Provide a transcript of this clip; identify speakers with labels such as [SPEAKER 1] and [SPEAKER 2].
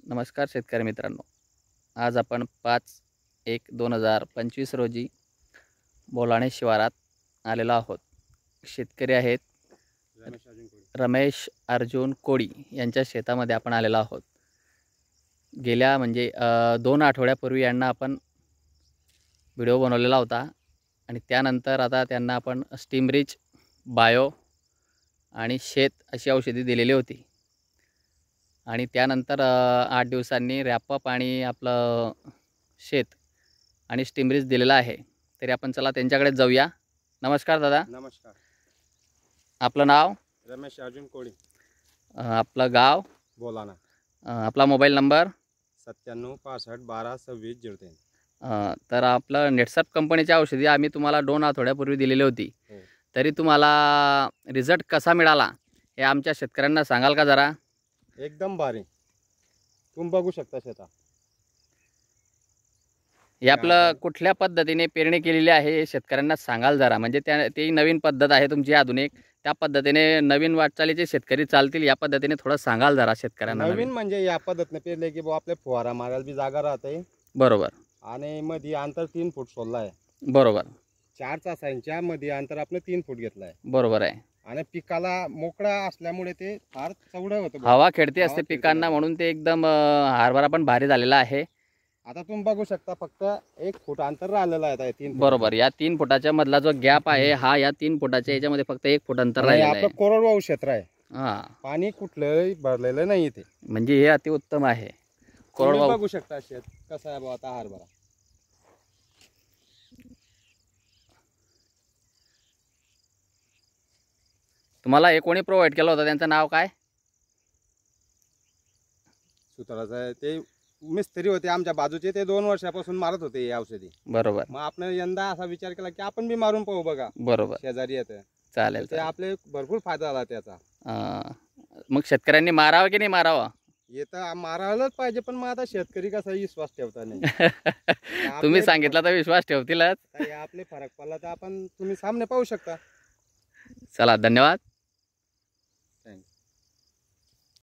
[SPEAKER 1] नमस्कार शेतकरी मित्रांनो, आज आपण 5/1/2025 रोजी बोलाणे शिवारात आलेलो आहोत. शेतकरी आहेत रमेश अर्जुन कोळी यांच्या शेतामध्ये आपण आलेलो आहोत. गेल्या 2 आठवड्यापूर्वी यांना आपण व्हिडिओ बनवलेला होता आणि त्यानंतर आता त्यांना आपण स्टीमरिच बायो आणि शेत अशी औषधी दिलेली होती आणि त्यानंतर 8 दिवसांनी रॅपअप आणि आपलं शेत आणि स्टीमरिच दिलेला आहे. तरी आपण चला त्यांच्याकडे जाऊया. नमस्कार दादा.
[SPEAKER 2] नमस्कार.
[SPEAKER 1] आपलं नाव?
[SPEAKER 2] रमेश अर्जुन कोळी.
[SPEAKER 1] आपलं गाव?
[SPEAKER 2] बोलाणा.
[SPEAKER 1] आपला मोबाईल नंबर?
[SPEAKER 2] 97 65 12 26 03.
[SPEAKER 1] तर आपलं नेटसर्फ कंपनीची औषधी आम्ही तुम्हाला 2 आठवड्यापूर्वी दिलेली होती. तरी तुम्हाला रिझल्ट कसा मिळाला हे आमच्या शेतकऱ्यांना सांगाल का जरा?
[SPEAKER 2] एकदम भारी. तुम्ही बघू शकता शेता.
[SPEAKER 1] हे आपलं कुठल्या पद्धतीने पेरणी केलेली आहे हे शेतकऱ्यांना सांगाल जरा. म्हणजे ती नवीन पद्धत आहे तुमची आधुनिक, त्या पद्धतीने नवीन वाटचालीचे शेतकरी चालतील या पद्धतीने थोडं सांगाल जरा शेतकऱ्यांना.
[SPEAKER 2] नवीन म्हणजे या पद्धतीने पेरले की आपले फुवारा मारायला बी जागा राहते.
[SPEAKER 1] बरोबर.
[SPEAKER 2] आणि मध्ये अंतर 3 फूट सोडला आहे.
[SPEAKER 1] बरोबर.
[SPEAKER 2] 4 तासांच्या मध्ये अंतर आपण 3 फूट घेतलं आहे.
[SPEAKER 1] बरोबर आहे.
[SPEAKER 2] आणि पिकाला मोकळा असल्यामुळे ते फार चवडं होतं.
[SPEAKER 1] हवा खेळते असते पिकांना म्हणून ते एकदम हरभरा पण भारी झालेला आहे.
[SPEAKER 2] आता तुम्ही बघू शकता फक्त 1 फूट अंतर राहिलेलं आहे 3 फूट.
[SPEAKER 1] बरोबर. या 3 फुटाच्या मधला जो गॅप आहे हा या 3 फुटाच्या याच्यामध्ये फक्त 1 फूट अंतर राहिलेलं आहे.
[SPEAKER 2] आपलं कोरडवाहू क्षेत्र आहे.
[SPEAKER 1] हां,
[SPEAKER 2] पाणी कुठलंही भरलेलं नाही इथे.
[SPEAKER 1] म्हणजे हे अतिउत्तम आहे.
[SPEAKER 2] कोरडवाहू बघू शकता शेत कसं आहे बा आता हरभरा.
[SPEAKER 1] तुम्हाला हे कोणी प्रोव्हाइड केलं होतं, त्यांचं नाव काय?
[SPEAKER 2] सुताराचं ते मिस्त्री होते आमच्या बाजूचे, ते 2 वर्षापासून मारत होते ही औषधी.
[SPEAKER 1] बरोबर.
[SPEAKER 2] मग आपण यंदा असा विचार केला की आपण बी मारून पाहू. बघा
[SPEAKER 1] बरोबर.
[SPEAKER 2] शेजारी येते.
[SPEAKER 1] चालेल.
[SPEAKER 2] ते आपले भरपूर फायदा झाला त्याचा.
[SPEAKER 1] मग शेतकऱ्यांनी मारावं की नाही मारावं?
[SPEAKER 2] येतं मारायलाच पाहिजे, पण मग आता शेतकरी कसा विश्वास ठेवता नाही.
[SPEAKER 1] तुम्ही सांगितलं तर विश्वास ठेवतीलच.
[SPEAKER 2] आपले फरक पडला तर आपण तुम्ही सामने पाहू शकता.
[SPEAKER 1] चला, धन्यवाद.